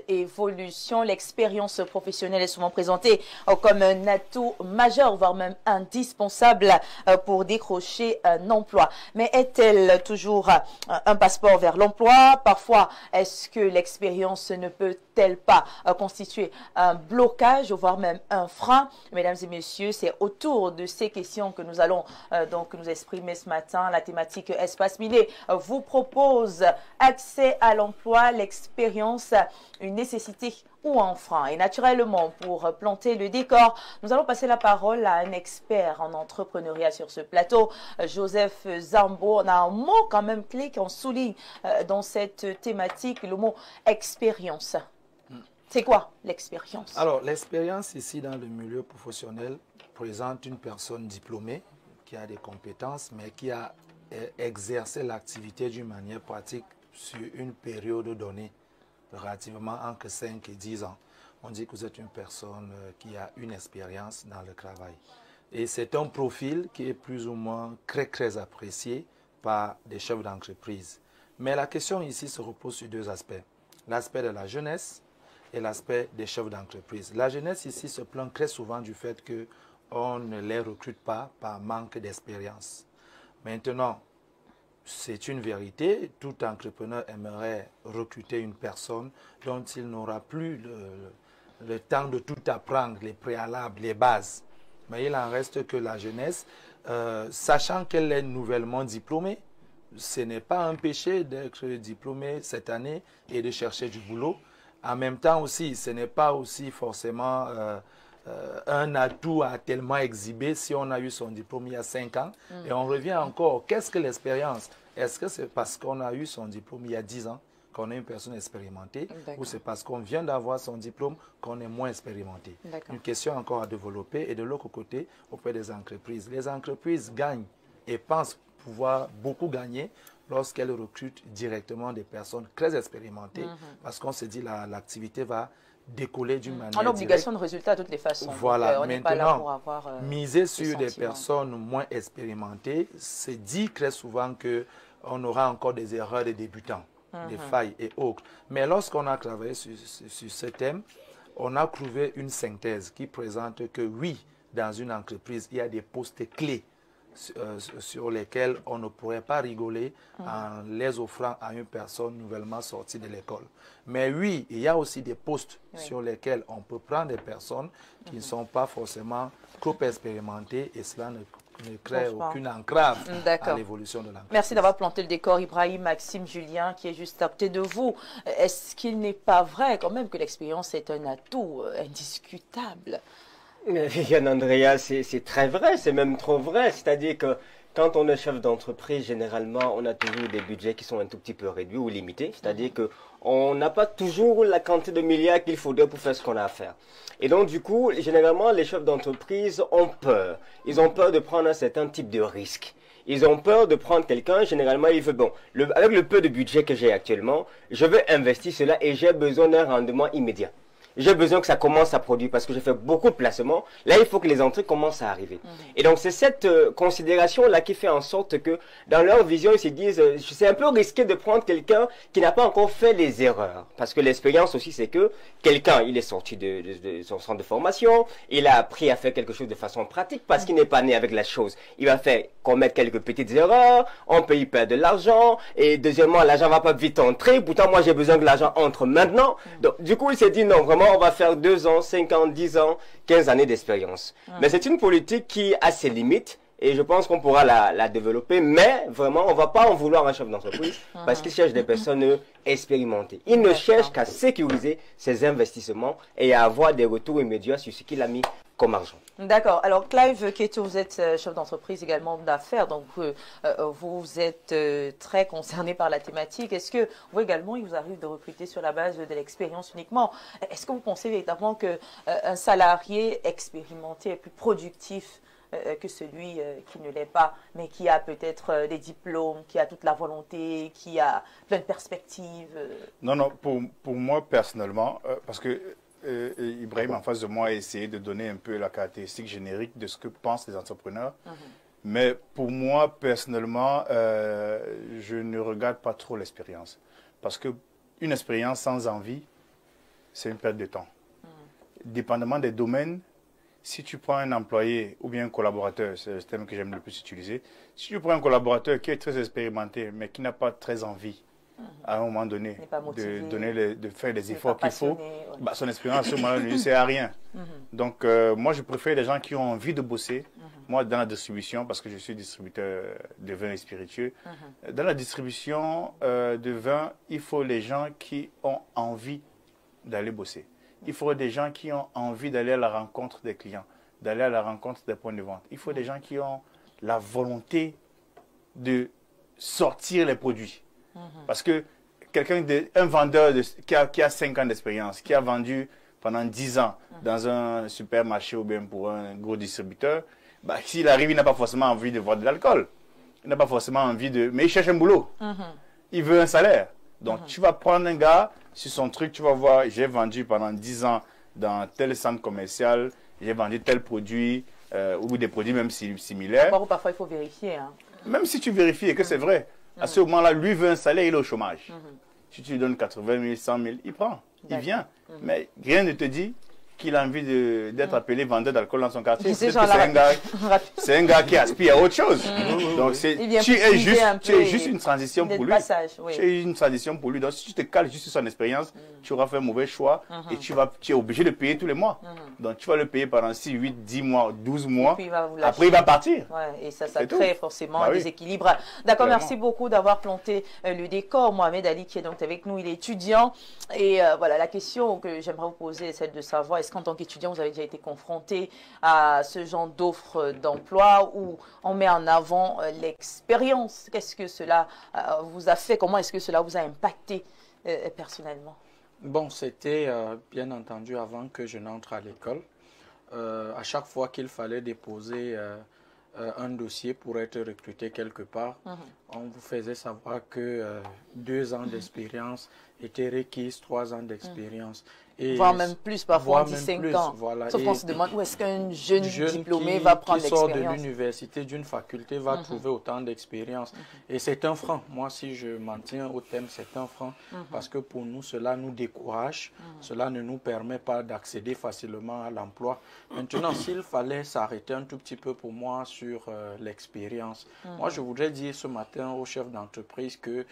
évolution, l'expérience professionnelle est souvent présentée comme un atout majeur, voire même indispensable pour décrocher un emploi. Mais est-elle toujours un passeport vers l'emploi? Parfois, est-ce que l'expérience ne peut-elle pas constituer un blocage, voire même un frein? Mesdames et messieurs, c'est autour de ces questions que nous allons donc nous exprimer ce matin. La thématique Espace Miné vous propose accès à l'emploi, l'expérience, une nécessité ou un frein. Et naturellement, pour planter le décor, nous allons passer la parole à un expert en entrepreneuriat sur ce plateau, Joseph Zambo. On a un mot quand même clé qu'on souligne dans cette thématique, le mot expérience. C'est quoi l'expérience? Alors, l'expérience ici dans le milieu professionnel présente une personne diplômée qui a des compétences, mais qui a exercé l'activité d'une manière pratique sur une période donnée, relativement entre 5 et 10 ans. On dit que vous êtes une personne qui a une expérience dans le travail. Et c'est un profil qui est plus ou moins très apprécié par des chefs d'entreprise. Mais la question ici se repose sur deux aspects. L'aspect de la jeunesse et l'aspect des chefs d'entreprise. La jeunesse ici se plaint très souvent du fait qu'on ne les recrute pas par manque d'expérience. Maintenant, c'est une vérité, tout entrepreneur aimerait recruter une personne dont il n'aura plus le temps de tout apprendre, les préalables, les bases. Mais il en reste que la jeunesse, sachant qu'elle est nouvellement diplômée, ce n'est pas un péché d'être diplômé cette année et de chercher du boulot. En même temps aussi, ce n'est pas aussi forcément un atout à tellement exhiber si on a eu son diplôme il y a 5 ans. Et on revient encore, qu'est-ce que l'expérience? Est-ce que c'est parce qu'on a eu son diplôme il y a 10 ans qu'on est une personne expérimentée ou c'est parce qu'on vient d'avoir son diplôme qu'on est moins expérimenté? Une question encore à développer. Et de l'autre côté, auprès des entreprises. Les entreprises gagnent et pensent pouvoir beaucoup gagner lorsqu'elles recrutent directement des personnes très expérimentées parce qu'on se dit l'activité va décoller d'une manière en obligation de résultat de toutes les façons. Voilà, on n'est pas là pour avoir, miser sur des personnes moins expérimentées, c'est dit très souvent qu'on aura encore des erreurs de débutants, des failles et autres. Mais lorsqu'on a travaillé sur ce thème, on a trouvé une synthèse qui présente que oui, dans une entreprise, il y a des postes clés sur lesquels on ne pourrait pas rigoler en les offrant à une personne nouvellement sortie de l'école. Mais oui, il y a aussi des postes sur lesquels on peut prendre des personnes qui ne sont pas forcément trop expérimentées et cela ne crée aucune entrave à l'évolution de l'entreprise. Merci d'avoir planté le décor, Ibrahim, Maxime, Julien, qui est juste à côté de vous. Est-ce qu'il n'est pas vrai quand même que l'expérience est un atout indiscutable? Yann Andrea, c'est très vrai, c'est même trop vrai. C'est-à-dire que quand on est chef d'entreprise, généralement, on a toujours des budgets qui sont un tout petit peu réduits ou limités. C'est-à-dire qu'on n'a pas toujours la quantité de milliards qu'il faudrait pour faire ce qu'on a à faire. Et donc, du coup, généralement, les chefs d'entreprise ont peur. Ils ont peur de prendre un certain type de risque. Ils ont peur de prendre quelqu'un. Généralement, ils veulent, bon, avec le peu de budget que j'ai actuellement, je veux investir cela et j'ai besoin d'un rendement immédiat. J'ai besoin que ça commence à produire parce que j'ai fait beaucoup de placements. Là, il faut que les entrées commencent à arriver. Et donc, c'est cette considération-là qui fait en sorte que, dans leur vision, ils se disent, c'est un peu risqué de prendre quelqu'un qui n'a pas encore fait les erreurs. Parce que l'expérience aussi, c'est que quelqu'un, il est sorti de son centre de formation, il a appris à faire quelque chose de façon pratique parce qu'il n'est pas né avec la chose. Il va faire commettre quelques petites erreurs, on peut y perdre de l'argent, et deuxièmement, l'argent va pas vite entrer, pourtant, moi, j'ai besoin que l'argent entre maintenant. Donc, du coup, il s'est dit, non, vraiment, on va faire 2 ans, 5 ans, 10 ans, 15 années d'expérience. Mais c'est une politique qui a ses limites et je pense qu'on pourra la développer. Mais vraiment, on ne va pas en vouloir un chef d'entreprise parce qu'il cherche des personnes expérimentées. Il ne cherche qu'à sécuriser ses investissements et à avoir des retours immédiats sur ce qu'il a mis comme argent. D'accord. Alors, Clive Keto, vous êtes chef d'entreprise, également d'affaires, donc vous êtes très concerné par la thématique. Est-ce que vous également, il vous arrive de recruter sur la base de l'expérience uniquement? Est-ce que vous pensez véritablement qu'un salarié expérimenté est plus productif que celui qui ne l'est pas, mais qui a peut-être des diplômes, qui a toute la volonté, qui a plein de perspectives? Non, non, pour moi personnellement, parce que Ibrahim en face de moi a essayé de donner un peu la caractéristique générique de ce que pensent les entrepreneurs. Mais pour moi, personnellement, je ne regarde pas trop l'expérience. Parce qu'une expérience sans envie c'est une perte de temps. Dépendamment des domaines, si tu prends un employé ou bien un collaborateur, c'est le terme que j'aime le plus utiliser, si tu prends un collaborateur qui est très expérimenté, mais qui n'a pas très envie, à un moment donné, de faire les efforts qu'il faut, bah, son expérience, à ce moment-là, ne lui sert à rien. Donc, moi, je préfère les gens qui ont envie de bosser. Moi, dans la distribution, parce que je suis distributeur de vins et spiritueux, dans la distribution de vins, il faut les gens qui ont envie d'aller bosser. Il faut des gens qui ont envie d'aller à la rencontre des clients, d'aller à la rencontre des points de vente. Il faut des gens qui ont la volonté de sortir les produits. Parce que un vendeur qui a 5 ans d'expérience, qui a vendu pendant 10 ans dans un supermarché ou bien pour un gros distributeur, bah, s'il arrive, il n'a pas forcément envie de vendre de l'alcool. Il n'a pas forcément envie de... Mais il cherche un boulot. Il veut un salaire. Donc, tu vas prendre un gars sur son truc, tu vas voir, j'ai vendu pendant 10 ans dans tel centre commercial, j'ai vendu tel produit, ou des produits même similaires. Parfois, il faut vérifier. Hein. Même si tu vérifies et que c'est vrai, à ce moment-là, lui veut un salaire, il est au chômage. Si tu lui donnes 80 000, 100 000, il prend, il vient. Mais rien ne te dit qu'il a envie d'être appelé vendeur d'alcool dans son quartier. C'est un gars qui aspire à autre chose. Donc, tu es juste une transition pour lui. Tu es une transition pour lui. Donc, si tu te cales juste sur son expérience, tu auras fait un mauvais choix et tu es obligé de payer tous les mois. Donc, tu vas le payer pendant 6, 8, 10 mois, 12 mois. Après, il va partir. Ouais, et ça crée forcément un déséquilibre. D'accord, merci beaucoup d'avoir planté le décor. Mohamed Ali, qui est donc avec nous, il est étudiant. Et voilà, la question que j'aimerais vous poser est celle de savoir, est-ce qu'en tant qu'étudiant, vous avez déjà été confronté à ce genre d'offres d'emploi où on met en avant l'expérience? Qu'est-ce que cela vous a fait? Comment est-ce que cela vous a impacté personnellement? Bon, c'était bien entendu avant que je n'entre à l'école. À chaque fois qu'il fallait déposer un dossier pour être recruté quelque part, on vous faisait savoir que 2 ans d'expérience étaient requises, 3 ans d'expérience. Voire même plus, parfois on dit 5 ans. Voilà. Sauf qu'on se demande où est-ce qu'un jeune diplômé va prendre l'expérience. Qui sort de l'université, d'une faculté, va trouver autant d'expérience. Et c'est un frein. Moi, si je m'en tiens au thème, c'est un frein. Parce que pour nous, cela nous décourage. Cela ne nous permet pas d'accéder facilement à l'emploi. Maintenant, s'il fallait s'arrêter un tout petit peu pour moi sur l'expérience, moi, je voudrais dire ce matin au chef d'entreprise que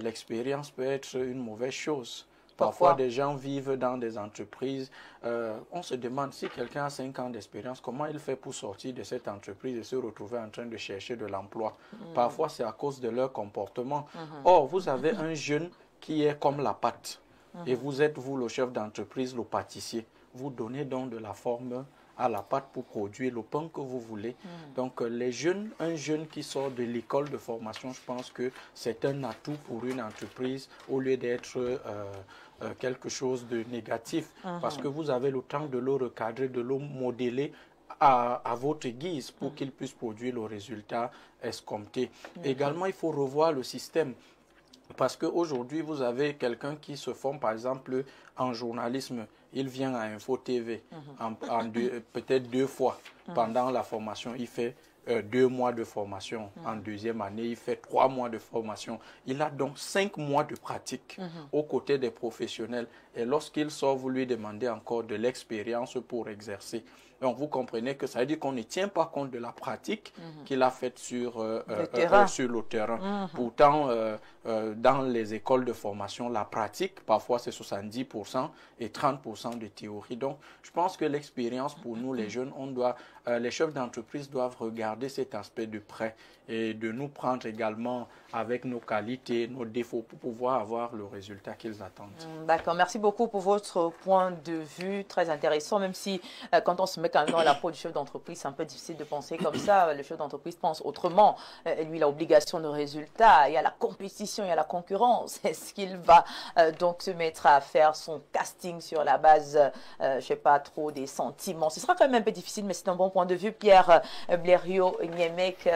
l'expérience peut être une mauvaise chose. Parfois, des gens vivent dans des entreprises. On se demande si quelqu'un a 5 ans d'expérience, comment il fait pour sortir de cette entreprise et se retrouver en train de chercher de l'emploi. Parfois, c'est à cause de leur comportement. Or, vous avez un jeune qui est comme la pâte. Et vous êtes, vous, le chef d'entreprise, le pâtissier. Vous donnez donc de la forme à la pâte pour produire le pain que vous voulez. Donc, un jeune qui sort de l'école de formation, je pense que c'est un atout pour une entreprise au lieu d'être quelque chose de négatif, parce que vous avez le temps de le recadrer, de le modeler à votre guise pour qu'il puisse produire le résultat escompté. Également, il faut revoir le système. Parce qu'aujourd'hui, vous avez quelqu'un qui se forme, par exemple, en journalisme. Il vient à Info TV, peut-être 2 fois pendant la formation. Il fait 2 mois de formation. En deuxième année, il fait 3 mois de formation. Il a donc 5 mois de pratique aux côtés des professionnels. Et lorsqu'il sort, vous lui demandez encore de l'expérience pour exercer. Donc, vous comprenez que ça veut dire qu'on ne tient pas compte de la pratique qu'il a faite sur le terrain. Pourtant, dans les écoles de formation, la pratique, parfois, c'est 70% et 30% de théorie. Donc, je pense que l'expérience pour nous, les jeunes, les chefs d'entreprise doivent regarder cet aspect de près et de nous prendre également avec nos qualités, nos défauts pour pouvoir avoir le résultat qu'ils attendent. D'accord, merci beaucoup pour votre point de vue, très intéressant, même si quand on se met quand même dans la peau du chef d'entreprise, c'est un peu difficile de penser comme ça. Le chef d'entreprise pense autrement. Lui, il a obligation de résultat, il y a la compétition, il y a la concurrence. Est-ce qu'il va donc se mettre à faire son casting sur la base, je ne sais pas trop, des sentiments? Ce sera quand même un peu difficile, mais c'est un bon point de vue. Pierre Blériot-Niemek,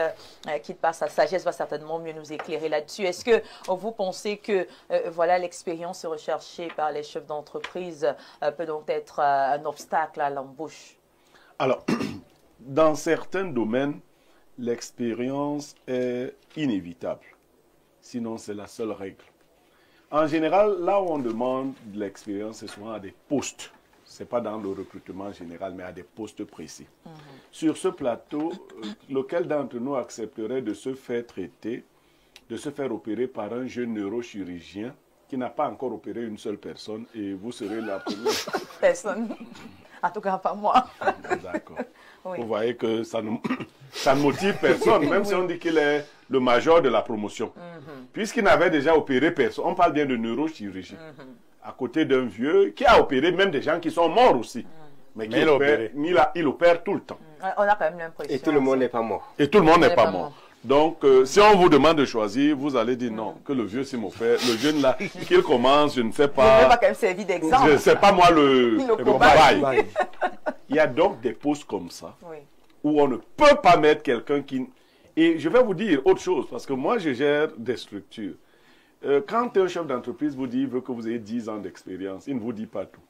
qui par sa sagesse va certainement mieux nous éclairer là-dessus. Est-ce que vous pensez que voilà, l'expérience recherchée par les chefs d'entreprise peut donc être un obstacle à l'embauche? Alors, dans certains domaines, l'expérience est inévitable. Sinon, c'est la seule règle. En général, là où on demande de l'expérience, c'est souvent à des postes. Ce n'est pas dans le recrutement général, mais à des postes précis. Sur ce plateau, lequel d'entre nous accepterait de se faire traiter, de se faire opérer par un jeune neurochirurgien qui n'a pas encore opéré une seule personne et vous serez la première? Personne. En tout cas, pas moi. D'accord. Oui. Vous voyez que ça ne motive personne, même si on dit qu'il est le major de la promotion. Puisqu'il n'avait déjà opéré personne, on parle bien de neurochirurgie. À côté d'un vieux qui a opéré même des gens qui sont morts aussi. Mais il opère tout le temps. On a quand même l'impression. Et tout le monde n'est pas mort. Et tout le monde n'est pas mort. Donc, si on vous demande de choisir, vous allez dire non, que le vieux, c'est mon frère. Le jeune là, qu'il commence, je ne sais pas. Je ne vais pas quand même servir d'exemple. Je ne sais pas moi le cobaye. Il y a donc des postes comme ça, Oui. où on ne peut pas mettre quelqu'un qui... Et je vais vous dire autre chose, parce que moi, je gère des structures. Quand un chef d'entreprise vous dit qu'il veut que vous ayez 10 ans d'expérience, il ne vous dit pas tout.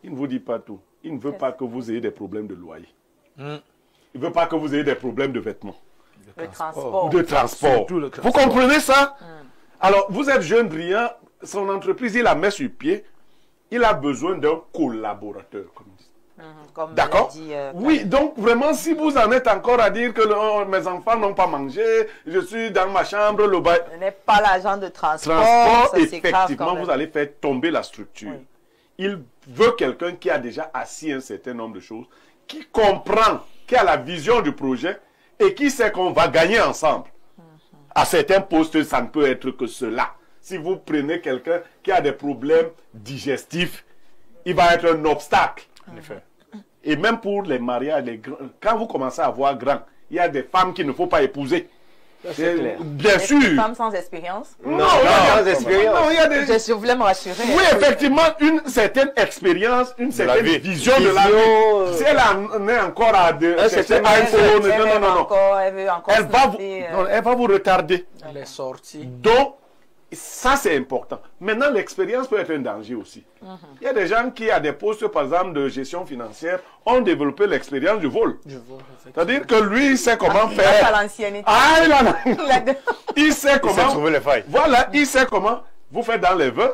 Il ne vous dit pas tout. Il ne veut pas que vous ayez des problèmes de loyer. Il ne veut pas que vous ayez des problèmes de vêtements. Le transport. De transport. Vous comprenez ça? Alors, vous êtes jeune, brillant, son entreprise, il la met sur pied, il a besoin d'un collaborateur, comme on dit. D'accord? Oui, donc vraiment, si vous en êtes encore à dire que mes enfants n'ont pas mangé, je suis dans ma chambre, le bail. Ce n'est pas l'agent de transport. Effectivement, vous allez faire tomber la structure. Oui. Il veut quelqu'un qui a déjà assis un certain nombre de choses, qui comprend, qui a la vision du projet et qui sait qu'on va gagner ensemble. À certains postes, ça ne peut être que cela. Si vous prenez quelqu'un qui a des problèmes digestifs, il va être un obstacle. En effet. Et même pour les mariages, quand vous commencez à voir grand, il y a des femmes qu'il ne faut pas épouser. Bien sûr. Des femmes sans expérience? Non, sans expérience. Non, il y a des... Je voulais me rassurer. Oui, effectivement, une certaine expérience, une certaine vision de la vie. Si elle en est encore à un iPhone, elle va vous retarder. Elle est sortie. Donc, ça, c'est important. Maintenant, l'expérience peut être un danger aussi. Il y a des gens qui, à des postes, par exemple, de gestion financière, ont développé l'expérience du vol. C'est-à-dire que lui, il sait comment faire. Il sait comment. Il sait trouver les failles. Voilà, il sait comment. Vous faites dans les vins.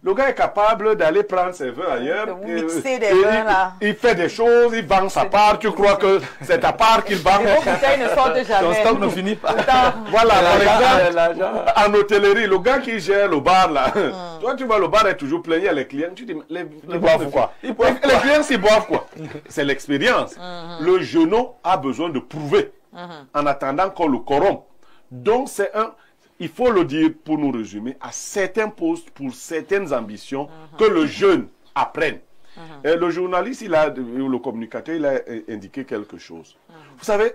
Le gars est capable d'aller prendre ses vins ailleurs. Il fait des choses, il vend sa part. Tu crois que c'est ta part qu'il vend? Les bouteilles ne sortent jamais. Ton stock ne finit pas. Voilà, par exemple, en hôtellerie, le gars qui gère le bar là, toi tu vois le bar est toujours plein, il y a les clients, tu dis, les boivent quoi? Les clients s'ils boivent quoi? C'est l'expérience. Le genou a besoin de prouver en attendant qu'on le corrompe. Donc c'est un... Il faut le dire pour nous résumer, à certains postes, pour certaines ambitions, que le jeune apprenne. Et le journaliste, ou le communicateur, il a indiqué quelque chose. Vous savez,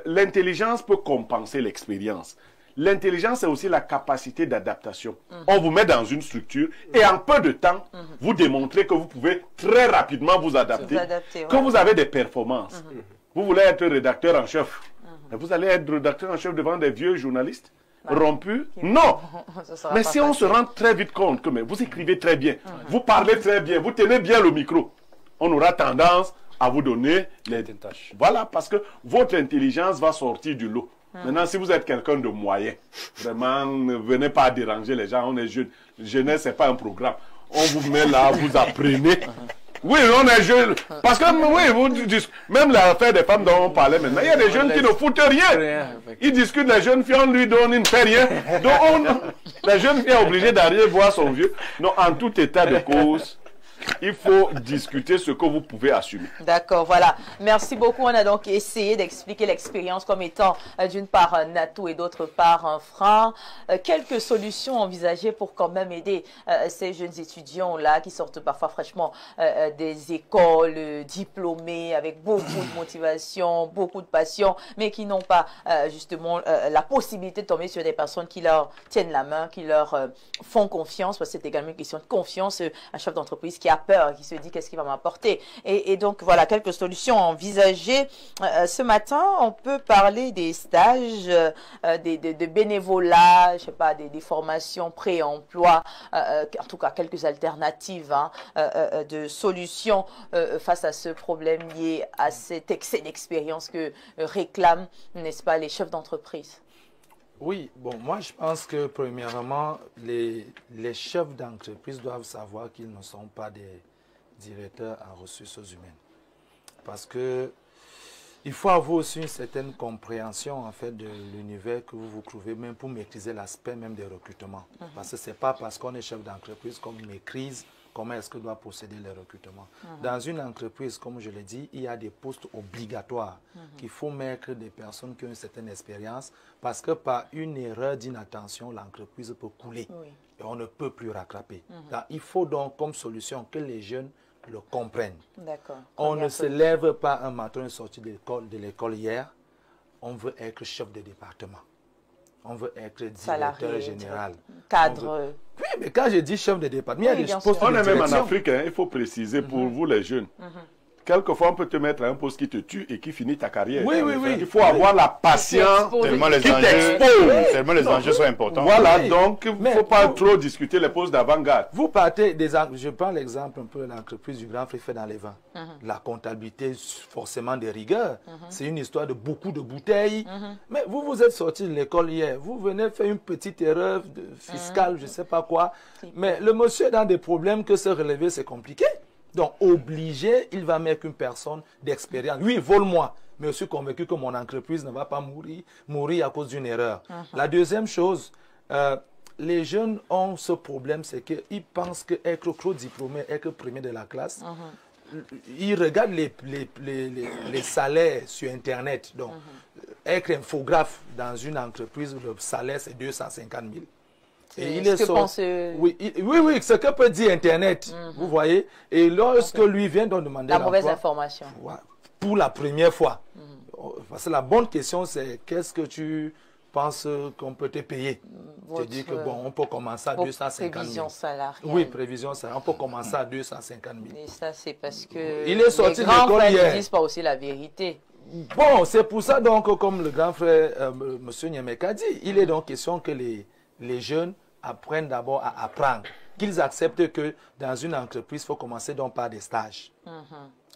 l'intelligence peut compenser l'expérience. L'intelligence, c'est aussi la capacité d'adaptation. On vous met dans une structure et en peu de temps, vous démontrez que vous pouvez très rapidement vous adapter, que vous avez des performances. Vous voulez être rédacteur en chef. Vous allez être rédacteur en chef devant des vieux journalistes rompu? Non. Mais si on se rend très vite compte que mais vous écrivez très bien, vous parlez très bien, vous tenez bien le micro, on aura tendance à vous donner les tâches. Voilà, parce que votre intelligence va sortir du lot. Maintenant, si vous êtes quelqu'un de moyen, vraiment, ne venez pas déranger les gens, on est jeunes. Jeunesse, ce n'est pas un programme. On vous met là, vous apprenez. Oui, on est jeunes. Parce que, oui, même l'affaire des femmes dont on parlait maintenant, il y a des jeunes qui ne foutent rien. Ils discutent, les jeunes filles, on lui donne, il ne fait rien. Donc, la jeune fille est obligée d'arriver voir son vieux. Non, en tout état de cause, il faut discuter ce que vous pouvez assumer. D'accord, voilà. Merci beaucoup. On a donc essayé d'expliquer l'expérience comme étant d'une part un atout et d'autre part un frein. Quelques solutions envisagées pour quand même aider ces jeunes étudiants-là qui sortent parfois fraîchement des écoles, diplômés, avec beaucoup de motivation, beaucoup de passion, mais qui n'ont pas justement la possibilité de tomber sur des personnes qui leur tiennent la main, qui leur font confiance, parce que c'est également une question de confiance. Un chef d'entreprise qui a peur, qui se dit qu'est-ce qu'il va m'apporter. Et donc voilà quelques solutions envisagées. Ce matin, on peut parler des stages, de bénévolat, je sais pas, des formations pré-emploi, en tout cas quelques alternatives de solutions face à ce problème lié à cet excès d'expérience que réclament, n'est-ce pas, les chefs d'entreprise. Oui, bon, moi je pense que premièrement, les chefs d'entreprise doivent savoir qu'ils ne sont pas des directeurs en ressources humaines. Parce que il faut avoir aussi une certaine compréhension en fait de l'univers que vous vous trouvez, même pour maîtriser l'aspect même des recrutements. Parce que ce n'est pas parce qu'on est chef d'entreprise qu'on maîtrise comment est-ce que doit procéder les recrutements. Dans une entreprise, comme je l'ai dit, il y a des postes obligatoires qu'il faut mettre des personnes qui ont une certaine expérience parce que par une erreur d'inattention, l'entreprise peut couler et on ne peut plus rattraper. Donc, il faut donc comme solution que les jeunes le comprennent. On ne se lève pas un matin sorti de l'école hier, on veut être chef de département. On veut être directeur général. Cadre. Oui, mais quand je dis chef de département, il y a des postes on de est même en direction. Afrique, hein, il faut préciser pour vous les jeunes. Quelquefois, on peut te mettre à un poste qui te tue et qui finit ta carrière. Oui, oui, oui. Il faut avoir la patience. Tellement les enjeux sont importants. Voilà, Oui. donc il ne faut pas trop discuter les postes d'avant-garde. Vous partez des... Je prends l'exemple un peu de l'entreprise du Grand Frère fait dans les vins. La comptabilité, forcément de rigueur. C'est une histoire de beaucoup de bouteilles. Mais vous êtes sorti de l'école hier. Vous venez faire une petite erreur fiscale, je ne sais pas quoi. Mais le monsieur est dans des problèmes que se relever, c'est compliqué. Donc, obligé, il va mettre une personne d'expérience. Oui, vole-moi. Mais je suis convaincu que mon entreprise ne va pas mourir à cause d'une erreur. La deuxième chose, les jeunes ont ce problème, c'est qu'ils pensent qu'être trop diplômé, être premier de la classe, ils regardent les salaires sur Internet. Donc, être infographe dans une entreprise, le salaire, c'est 250 000. Et il est oui, ce que peut dire Internet, vous voyez. Et lorsque lui vient de demander la mauvaise information. Pour la première fois. Parce que la bonne question, c'est qu'est-ce que tu penses qu'on peut te payer? Tu dis que bon, on peut commencer à 250 000. Prévision salariale. Oui, prévision salariale. On peut commencer à 250 000. Et ça, c'est parce que il est sorti les grands frères hier. ne disent pas aussi la vérité. Bon, c'est pour ça donc, comme le grand frère M. Niamek a dit, il est donc question que les jeunes apprennent d'abord à apprendre, qu'ils acceptent que dans une entreprise, il faut commencer donc par des stages.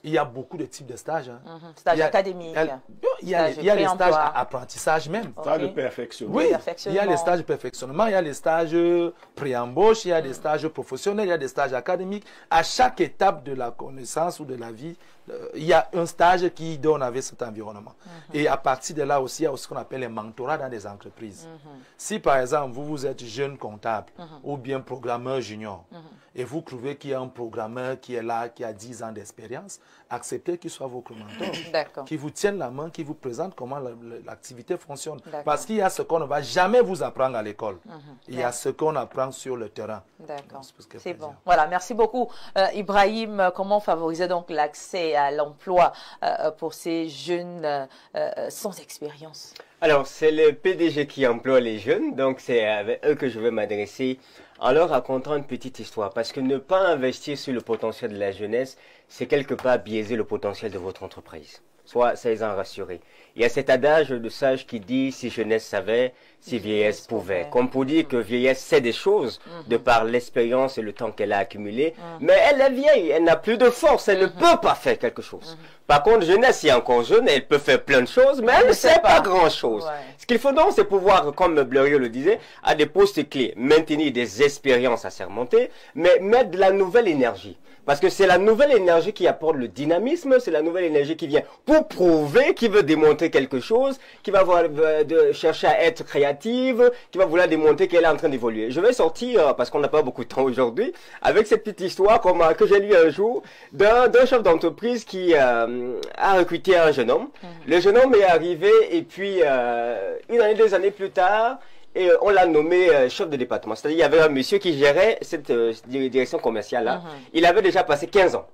Il y a beaucoup de types de stages. Stages académiques. Il y a les stages à apprentissage même. Stage de perfectionnement. Oui, il y a les stages de perfectionnement, il y a les stages pré-embauche, il y a des stages professionnels, il y a des stages académiques. À chaque étape de la connaissance ou de la vie, il y a un stage qui donne avec cet environnement. Et à partir de là aussi, il y a ce qu'on appelle les mentorats dans des entreprises. Si par exemple, vous êtes jeune comptable ou bien programmeur junior, et vous trouvez qu'il y a un programmeur qui est là, qui a 10 ans d'expérience, acceptez qu'il soit votre mentor, qui vous tienne la main, qui vous présente comment l'activité fonctionne. Parce qu'il y a ce qu'on ne va jamais vous apprendre à l'école. Il y a ce qu'on apprend sur le terrain. D'accord. C'est bon. Voilà, merci beaucoup. Ibrahim, comment favoriser donc l'accès à l'emploi pour ces jeunes sans expérience? Alors, c'est le PDG qui emploie les jeunes, donc c'est avec eux que je vais m'adresser en leur racontant une petite histoire. Parce que ne pas investir sur le potentiel de la jeunesse, c'est quelque part biaiser le potentiel de votre entreprise. Soit ça en rassurer. Il y a cet adage de sage qui dit « si jeunesse savait, si vieillesse pouvait ». Comme pour dire que vieillesse sait des choses de par l'expérience et le temps qu'elle a accumulé. Mais elle est vieille, elle n'a plus de force, elle ne peut pas faire quelque chose. Par contre, jeunesse, si elle est encore jeune, elle peut faire plein de choses, mais elle ne sait pas grand-chose. Ce qu'il faut donc, c'est pouvoir, comme Blériot le disait, à des postes clés, maintenir des expériences à surmonter, mais mettre de la nouvelle énergie. Parce que c'est la nouvelle énergie qui apporte le dynamisme, c'est la nouvelle énergie qui vient pour prouver, qui veut démontrer quelque chose, qui va chercher à être créative, qui va vouloir démontrer qu'elle est en train d'évoluer. Je vais sortir, parce qu'on n'a pas beaucoup de temps aujourd'hui, avec cette petite histoire que j'ai lue un jour d'un chef d'entreprise qui a recruté un jeune homme. Le jeune homme est arrivé et puis une année, 2 années plus tard, et on l'a nommé chef de département. C'est-à-dire qu'il y avait un monsieur qui gérait cette direction commerciale-là. Il avait déjà passé 15 ans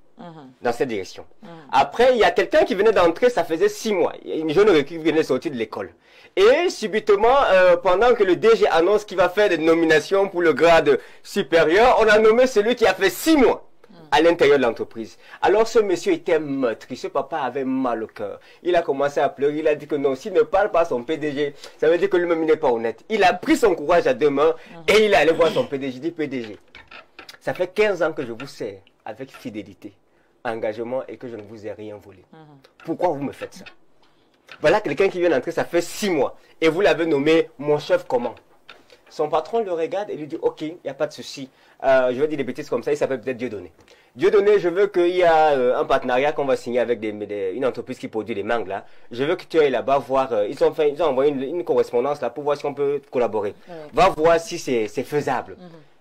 dans cette direction. Après, il y a quelqu'un qui venait d'entrer, ça faisait 6 mois. Une jeune recrue qui venait de sortir de l'école. Et subitement, pendant que le DG annonce qu'il va faire des nominations pour le grade supérieur, on a nommé celui qui a fait 6 mois à l'intérieur de l'entreprise. Alors ce monsieur était meurtri, ce papa avait mal au cœur. Il a commencé à pleurer, il a dit que non, s'il ne parle pas à son PDG, ça veut dire que lui-même n'est pas honnête. Il a pris son courage à 2 mains et il est allé voir son PDG. Il dit, PDG, ça fait 15 ans que je vous sers avec fidélité, engagement et que je ne vous ai rien volé. Pourquoi vous me faites ça? Voilà quelqu'un qui vient d'entrer, ça fait 6 mois. Et vous l'avez nommé mon chef comment? Son patron le regarde et lui dit, ok, il n'y a pas de souci. Je vais dire des bêtises comme ça, il s'appelle peut-être Dieudonné. Dieudonné, je veux qu'il y ait un partenariat qu'on va signer avec une entreprise qui produit des mangues là. Je veux que tu ailles là-bas voir, ils ont envoyé une correspondance là pour voir si on peut collaborer. Va voir si c'est faisable.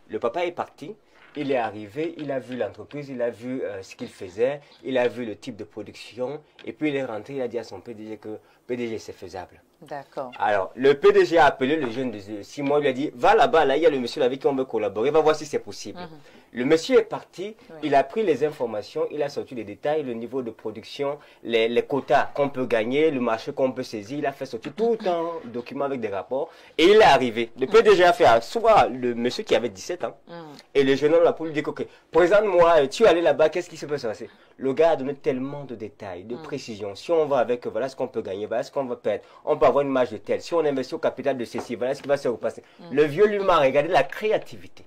Le papa est parti. Il est arrivé, il a vu l'entreprise, il a vu ce qu'il faisait, il a vu le type de production, et puis il est rentré, il a dit à son PDG que PDG c'est faisable. D'accord. Alors, le PDG a appelé le jeune de 6 mois, il lui a dit, va là-bas, là, il y a le monsieur avec qui on veut collaborer, va voir si c'est possible. Le monsieur est parti, il a pris les informations, il a sorti les détails, le niveau de production, les quotas qu'on peut gagner, le marché qu'on peut saisir, il a fait sortir tout un document avec des rapports, et il est arrivé. Le PDG a fait asseoir le monsieur qui avait 17 ans, et le jeune homme là pour lui dire, ok, présente-moi, tu es allé là-bas, qu'est-ce qui se peut passer? Le gars a donné tellement de détails, de précisions. Si on va avec, voilà ce qu'on peut gagner, voilà ce qu'on va perdre. On peut avoir une marge de tel. Si on investit au capital de ceci, voilà ce qui va se repasser. Le vieux lui m'a regardé la créativité.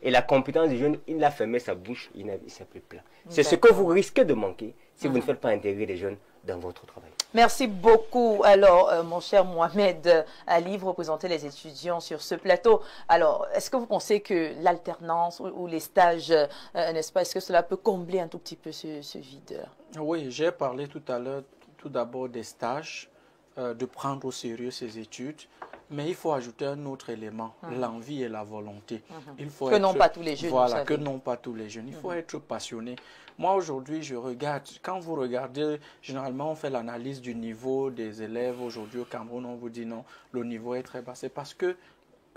Et la compétence du jeune, il a fermé sa bouche, il s'est plus plein. C'est ce que vous risquez de manquer si vous ne faites pas intégrer les jeunes dans votre travail. Merci beaucoup. Alors, mon cher Mohamed Ali, vous représentez les étudiants sur ce plateau. Alors, est-ce que vous pensez que l'alternance ou les stages, n'est-ce pas, est-ce que cela peut combler un tout petit peu ce vide? Oui, j'ai parlé tout à l'heure, tout d'abord des stages, de prendre au sérieux ces études. Mais il faut ajouter un autre élément, l'envie et la volonté. Il faut que n'ont pas tous les jeunes. Voilà, que n'ont pas tous les jeunes. Il faut être passionné. Moi, aujourd'hui, je regarde, quand vous regardez, généralement, on fait l'analyse du niveau des élèves. Aujourd'hui, au Cameroun, on vous dit non, le niveau est très bas. C'est parce que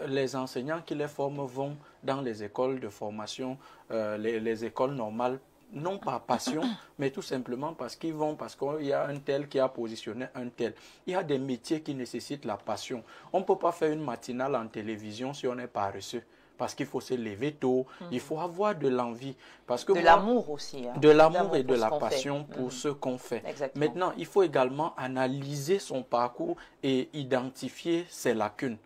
les enseignants qui les forment vont dans les écoles de formation, les écoles normales, non par passion, mais tout simplement parce qu'ils vont, parce qu'il y a un tel qui a positionné un tel. Il y a des métiers qui nécessitent la passion. On ne peut pas faire une matinale en télévision si on est paresseux. Parce qu'il faut se lever tôt, il faut avoir de l'envie. De l'amour aussi. Hein. De l'amour et de la passion pour ce qu'on fait. Exactement. Maintenant, il faut également analyser son parcours et identifier ses lacunes.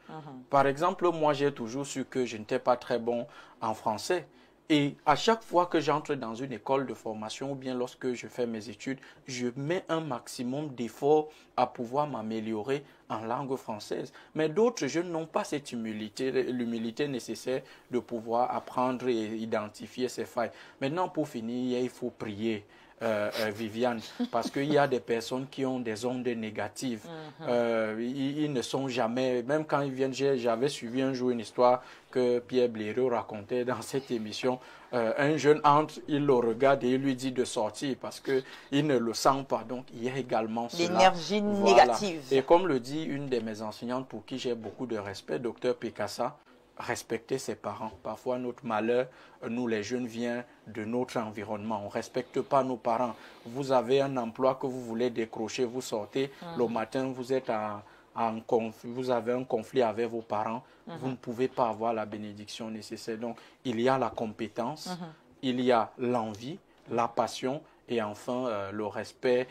Par exemple, moi, j'ai toujours su que je n'étais pas très bon en français. Et à chaque fois que j'entre dans une école de formation ou bien lorsque je fais mes études, je mets un maximum d'efforts à pouvoir m'améliorer en langue française. Mais d'autres jeunes n'ont pas cette humilité, l'humilité nécessaire de pouvoir apprendre et identifier ses failles. Maintenant, pour finir, il faut prier. Viviane, parce qu'il y a des personnes qui ont des ondes négatives. Ils ne sont jamais, même quand ils viennent, j'avais suivi un jour une histoire que Pierre Blériot racontait dans cette émission. Un jeune entre, il le regarde et il lui dit de sortir parce qu'il ne le sent pas. Donc il y a également l'énergie négative. Et comme le dit une de mes enseignantes pour qui j'ai beaucoup de respect, Dr Picassa, respecter ses parents. Parfois, notre malheur, nous les jeunes, vient de notre environnement. On ne respecte pas nos parents. Vous avez un emploi que vous voulez décrocher, vous sortez, le matin, vous êtes vous avez un conflit avec vos parents, vous ne pouvez pas avoir la bénédiction nécessaire. Donc, il y a la compétence, il y a l'envie, la passion, et enfin le respect,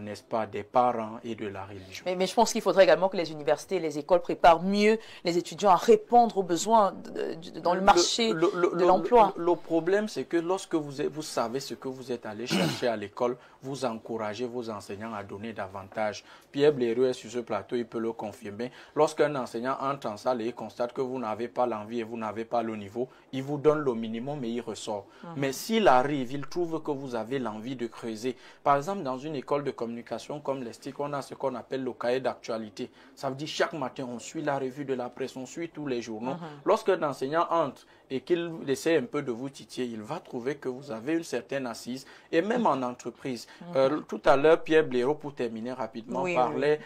n'est-ce pas, des parents et de la religion. Mais je pense qu'il faudrait également que les universités et les écoles préparent mieux les étudiants à répondre aux besoins dans le marché de l'emploi. Le problème, c'est que lorsque vous savez ce que vous êtes allé chercher à l'école, vous encouragez vos enseignants à donner davantage. Pierre Blériot est sur ce plateau, il peut le confirmer. Lorsqu'un enseignant entre en salle et il constate que vous n'avez pas l'envie et vous n'avez pas le niveau, il vous donne le minimum et il ressort. Mais s'il arrive, il trouve que vous avez l'envie de creuser. Par exemple, dans une école de communication comme l'ESTIC, on a ce qu'on appelle le cahier d'actualité. Ça veut dire chaque matin, on suit la revue de la presse, on suit tous les journaux. Lorsqu'un enseignant entre et qu'il essaie un peu de vous titiller, il va trouver que vous avez une certaine assise. Et même en entreprise. Tout à l'heure, Pierre Blériot, pour terminer rapidement, parlait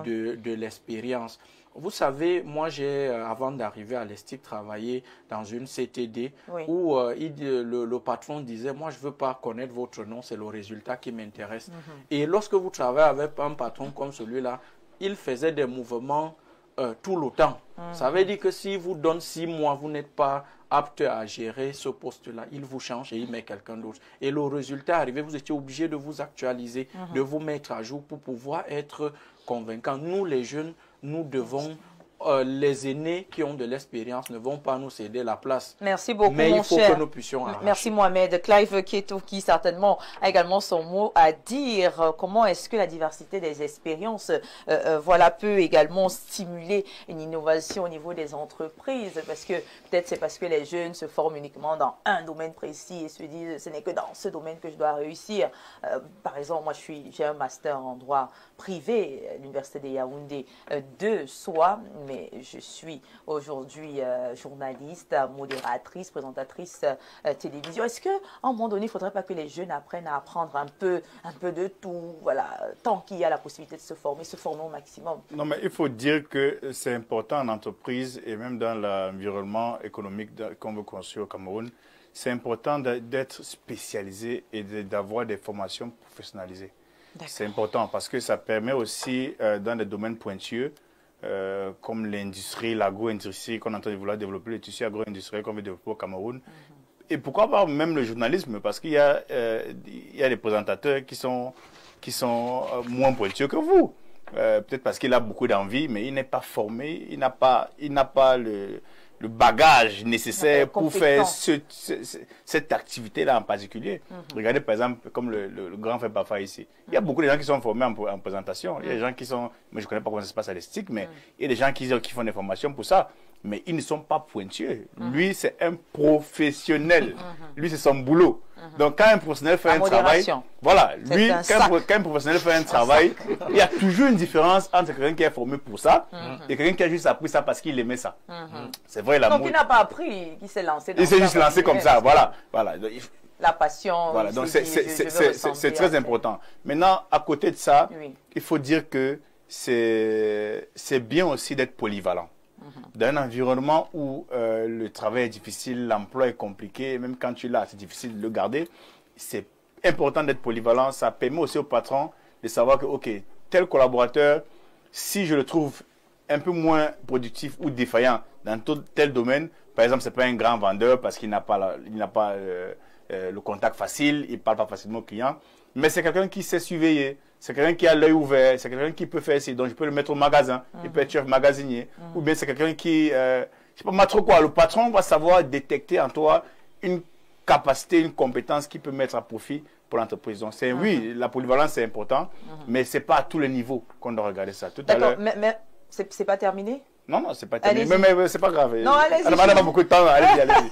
de l'expérience. Vous savez, moi, avant d'arriver à l'ESTIC, travaillé dans une CTD où le patron disait, moi, je ne veux pas connaître votre nom, c'est le résultat qui m'intéresse. Et lorsque vous travaillez avec un patron comme celui-là, il faisait des mouvements tout le temps. Ça veut dire que si vous donne 6 mois, vous n'êtes pas apte à gérer ce poste-là, il vous change et il met quelqu'un d'autre. Et le résultat arrivé, vous étiez obligé de vous actualiser, de vous mettre à jour pour pouvoir être convaincant. Nous, les jeunes, nous devons les aînés qui ont de l'expérience ne vont pas nous céder la place. Merci beaucoup, mais mon il faut cher. que nous puissions arracher. Merci Mohamed. Clive Keto qui certainement a également son mot à dire. Comment est-ce que la diversité des expériences voilà, peut également stimuler une innovation au niveau des entreprises? Parce que peut-être c'est parce que les jeunes se forment uniquement dans un domaine précis et se disent ce n'est que dans ce domaine que je dois réussir. Par exemple, moi j'ai un master en droit privé à l'Université de Yaoundé de soi, mais je suis aujourd'hui journaliste, modératrice, présentatrice télévision. Est-ce qu'à un moment donné, il ne faudrait pas que les jeunes apprennent à apprendre un peu de tout, voilà, tant qu'il y a la possibilité de se former au maximum? Non, mais il faut dire que c'est important en entreprise et même dans l'environnement économique qu'on veut construire au Cameroun. C'est important d'être spécialisé et d'avoir des formations professionnalisées. C'est important parce que ça permet aussi, dans des domaines pointueux, comme l'industrie, l'agro-industrie, qu'on est en train de vouloir développer, le tissu agro-industriel qu'on veut développer au Cameroun. Et pourquoi pas même le journalisme, parce qu'il y a des présentateurs qui sont moins pointueux que vous. Peut-être parce qu'il a beaucoup d'envie, mais il n'est pas formé, il n'a pas le bagage nécessaire pour faire cette activité-là en particulier. Regardez par exemple, comme le grand frère Bafa ici. Il y a beaucoup de gens qui sont formés en présentation. Il y a des gens qui sont, mais je ne connais pas comment ça se passe à l'ESTIC, mais il y a des gens qui font des formations pour ça. Mais ils ne sont pas pointueux. Lui, c'est un professionnel. Lui, c'est son boulot. Donc, quand un professionnel fait un travail, voilà, lui, quand un professionnel fait un travail, il y a toujours une différence entre quelqu'un qui est formé pour ça et quelqu'un qui a juste appris ça parce qu'il aimait ça. C'est vrai, l'amour. Donc, il n'a pas appris, il s'est lancé dans ça. Il s'est juste lancé comme ça, voilà. La passion. Voilà, donc c'est très important. Maintenant, à côté de ça, il faut dire que c'est bien aussi d'être polyvalent. Dans un environnement où le travail est difficile, l'emploi est compliqué, même quand tu l'as, c'est difficile de le garder, c'est important d'être polyvalent. Ça permet aussi au patron de savoir que, ok, tel collaborateur, si je le trouve un peu moins productif ou défaillant dans tel domaine, par exemple, c'est pas un grand vendeur parce qu'il n'a pas, le contact facile, il ne parle pas facilement au client, mais c'est quelqu'un qui sait surveiller. C'est quelqu'un qui a l'œil ouvert, c'est quelqu'un qui peut faire ça, donc je peux le mettre au magasin, il peut être chef magasinier, ou bien c'est quelqu'un qui, je sais pas trop quoi, le patron va savoir détecter en toi une capacité, une compétence qui peut mettre à profit pour l'entreprise. Donc oui, la polyvalence c'est important, mais c'est pas à tous les niveaux qu'on doit regarder ça. D'accord, mais c'est pas terminé? Non, c'est pas terminé. Mais c'est pas grave. Non, allez-y. On n'a pas beaucoup de temps. Allez-y.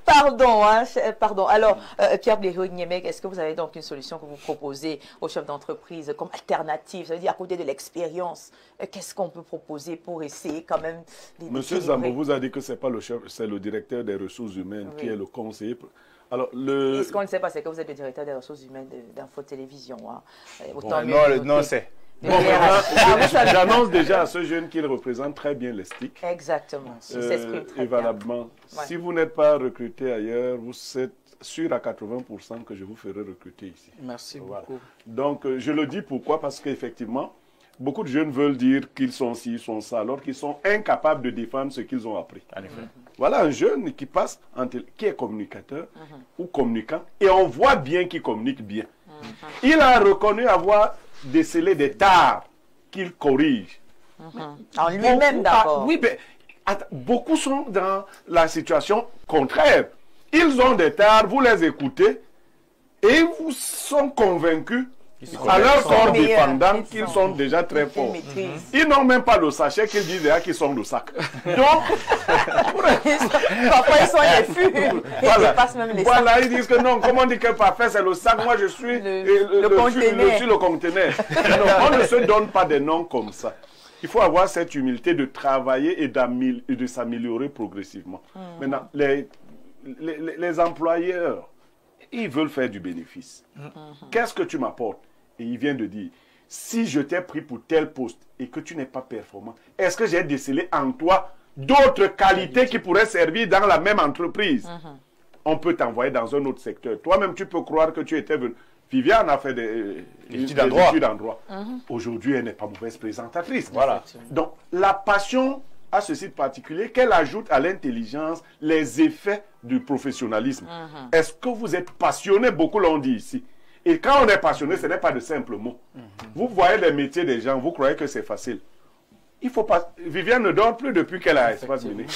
Pardon, pardon. Alors, Pierre Blériot-Niemek, est-ce que vous avez donc une solution que vous proposez aux chefs d'entreprise comme alternative? Ça veut dire à côté de l'expérience, qu'est-ce qu'on peut proposer pour essayer quand même Monsieur Zambo vous a dit que c'est pas le chef, c'est le directeur des ressources humaines qui est le conseiller. Alors, ce qu'on ne sait pas, c'est que vous êtes le directeur des ressources humaines d'Info Télévision. Non, c'est... Bon, j'annonce déjà à ce jeune qu'il représente très bien les STIC. Exactement. Et valablement. Ouais. Si vous n'êtes pas recruté ailleurs, vous êtes sûr à 80% que je vous ferai recruter ici. Merci beaucoup. Donc, je le dis pourquoi? Parce qu'effectivement, beaucoup de jeunes veulent dire qu'ils sont ci, ils sont ça, alors qu'ils sont incapables de défendre ce qu'ils ont appris. En effet. Voilà un jeune qui passe, qui est communicateur ou communicant, et on voit bien qu'il communique bien. Il a reconnu avoir déceler des tares qu'il corrige. En lui-même d'abord. Oui, mais beaucoup sont dans la situation contraire. Ils ont des tares, vous les écoutez et vous sont convaincus à leur corps dépendant qu'ils sont déjà très forts. Ils n'ont même pas le sachet qu'ils disent déjà qu'ils sont le sac. Donc, parfois ils sont les fûts. Voilà. Ils passent même les voilà, sacs. ils disent que non, comment on dit que parfait c'est le sac, moi je suis le conteneur. Non, on ne se donne pas des noms comme ça. Il faut avoir cette humilité de travailler et de s'améliorer progressivement. Maintenant, les employeurs, ils veulent faire du bénéfice. Qu'est-ce que tu m'apportes? Et il vient de dire, si je t'ai pris pour tel poste et que tu n'es pas performant, est-ce que j'ai décelé en toi d'autres qualités qui pourraient servir dans la même entreprise? On peut t'envoyer dans un autre secteur. Toi-même, tu peux croire que tu étais venu. Viviane a fait des études en droit. Aujourd'hui, elle n'est pas mauvaise présentatrice. Voilà. Donc, la passion a ce site particulier qu'elle ajoute à l'intelligence les effets du professionnalisme. Est-ce que vous êtes passionné? Beaucoup l'ont dit ici. Et quand on est passionné, ce n'est pas de simples mots. Vous voyez les métiers des gens, vous croyez que c'est facile. Il faut pas. Viviane ne dort plus depuis qu'elle a Espace Miné.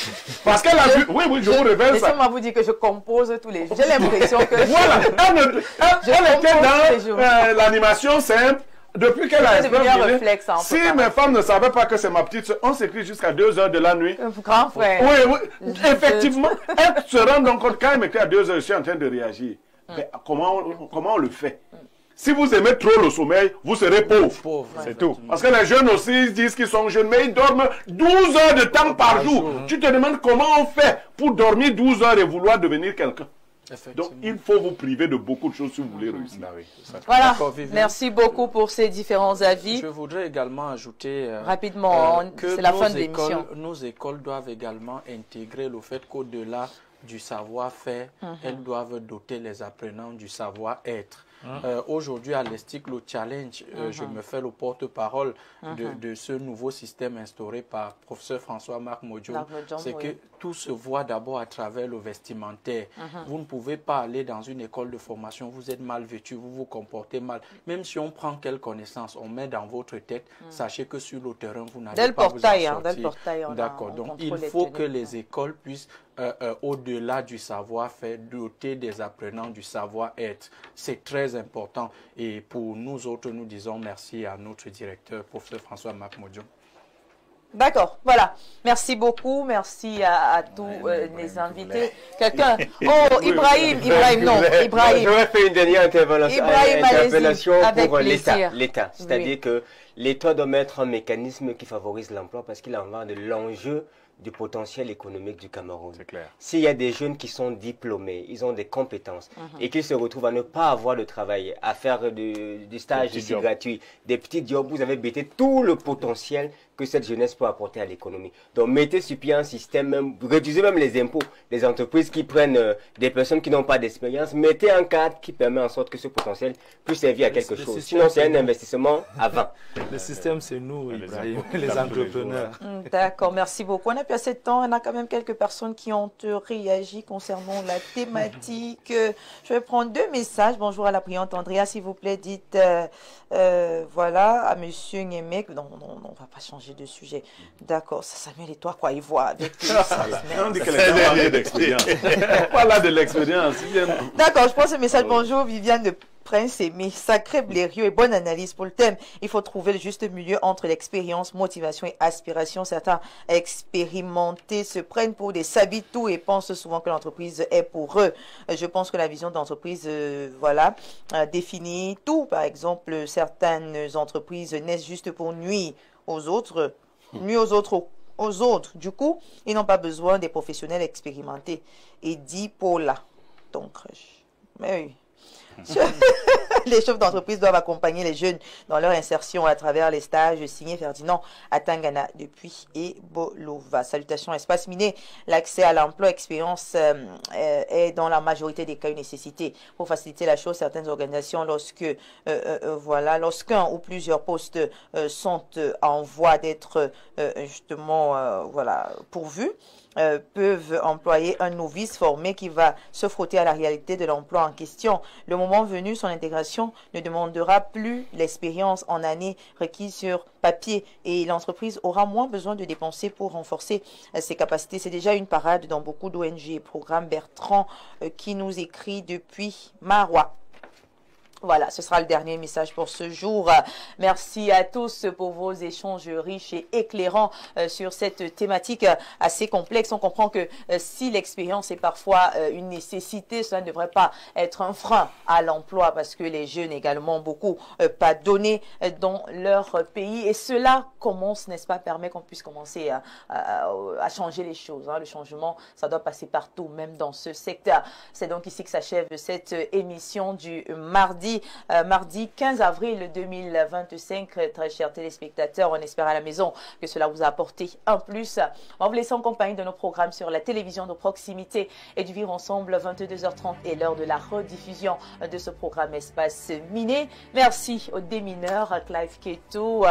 Parce qu'elle a vu. Oui, je vous révèle ça. Laissez-moi vous dire que je compose tous les jours. J'ai l'impression que. Voilà. Elle était dans l'animation simple. Depuis qu'elle a Espace Miné. Si mes femmes ne savaient pas que c'est ma petite soeur, on s'écrit jusqu'à 2 heures de la nuit. Grand frère. Oui. Effectivement. Elle se rend donc compte, quand elle m'écrit à 2 heures, je suis en train de réagir. Mais comment on le fait? Si vous aimez trop le sommeil, vous serez pauvre. C'est tout. Parce que les jeunes aussi disent qu'ils sont jeunes, mais ils dorment 12 heures de temps par jour. Tu te demandes comment on fait pour dormir 12 heures et vouloir devenir quelqu'un. Donc, il faut vous priver de beaucoup de choses si vous voulez réussir. Voilà. Merci beaucoup pour ces différents avis. Je voudrais également ajouter rapidement que c'est la fin de l'émission. Nos écoles doivent également intégrer le fait qu'au-delà du savoir-faire, elles doivent doter les apprenants du savoir-être. Aujourd'hui, à l'ESTIC, le challenge, je me fais le porte-parole de ce nouveau système instauré par professeur François-Marc Modjoum, c'est que tout se voit d'abord à travers le vestimentaire. Vous ne pouvez pas aller dans une école de formation, vous êtes mal vêtu, vous vous comportez mal. Même si on prend quelques connaissances, on met dans votre tête, sachez que sur le terrain, vous n'allez pas vous en sortir. D'accord, donc il faut que les écoles puissent, au-delà du savoir-faire, doter des apprenants du savoir-être. C'est très important. Et pour nous autres, nous disons merci à notre directeur, professeur François-Marc Modjoum. D'accord, voilà. Merci beaucoup. Merci à tous les invités. Quelqu'un? Oh, Ibrahim, non. Ibrahim. J'aurais fait une dernière interpellation pour l'État. C'est-à-dire que l'État doit mettre un mécanisme qui favorise l'emploi parce qu'il en va de l'enjeu du potentiel économique du Cameroun. C'est clair. S'il y a des jeunes qui sont diplômés, ils ont des compétences et qu'ils se retrouvent à ne pas avoir de travail, à faire du stage ici gratuit, des petits jobs, vous avez bêté tout le potentiel que cette jeunesse peut apporter à l'économie. Donc mettez sur pied un système, réduisez même les impôts des entreprises qui prennent des personnes qui n'ont pas d'expérience, mettez un cadre qui permet en sorte que ce potentiel puisse servir à quelque chose. Sinon c'est un investissement avant. Le système c'est nous, Ibrahim, les entrepreneurs. D'accord, merci beaucoup. On a plus assez de temps, on a quand même quelques personnes qui ont réagi concernant la thématique. Je vais prendre 2 messages. Bonjour à la priante Andrea, s'il vous plaît, dites voilà à monsieur Ngemek. Non, on va pas changer de sujet. D'accord, ça Samuel et toi, quoi, il voit avec on dit que les gens ont d'expérience. Voilà de l'expérience. D'accord, je prends ce message. Bonjour Viviane de Prince Aimé, sacré Blériot et bonne analyse pour le thème. Il faut trouver le juste milieu entre l'expérience, motivation et aspiration. Certains expérimentés se prennent pour des sabitou et pensent souvent que l'entreprise est pour eux. Je pense que la vision d'entreprise, voilà, définit tout. Par exemple, certaines entreprises naissent juste pour nuire aux autres, Du coup, ils n'ont pas besoin des professionnels expérimentés. Et dit Paula. Donc, mais oui. Les chefs d'entreprise doivent accompagner les jeunes dans leur insertion à travers les stages. Signé Ferdinand Atangana depuis Ebolova. Salutations Espace Miné. L'accès à l'emploi, expérience est dans la majorité des cas une nécessité. Pour faciliter la chose, certaines organisations, lorsqu'un ou plusieurs postes sont en voie d'être pourvus, peuvent employer un novice formé qui va se frotter à la réalité de l'emploi en question. Le moment venu, son intégration ne demandera plus l'expérience en année requise sur papier et l'entreprise aura moins besoin de dépenser pour renforcer ses capacités. C'est déjà une parade dans beaucoup d'ONG et programmes. Bertrand qui nous écrit depuis Marois. Voilà, ce sera le dernier message pour ce jour. Merci à tous pour vos échanges riches et éclairants sur cette thématique assez complexe. On comprend que si l'expérience est parfois une nécessité, cela ne devrait pas être un frein à l'emploi parce que les jeunes également beaucoup pas donnés dans leur pays. Et cela commence, n'est-ce pas, permet qu'on puisse commencer à changer les choses. Le changement, ça doit passer partout, même dans ce secteur. C'est donc ici que s'achève cette émission du mardi 15 avril 2025. Très chers téléspectateurs, on espère à la maison que cela vous a apporté un plus. On vous laisse en compagnie de nos programmes sur la télévision de proximité et du Vivre Ensemble, 22h30 et l'heure de la rediffusion de ce programme Espace Miné. Merci aux démineurs, Clive Keto.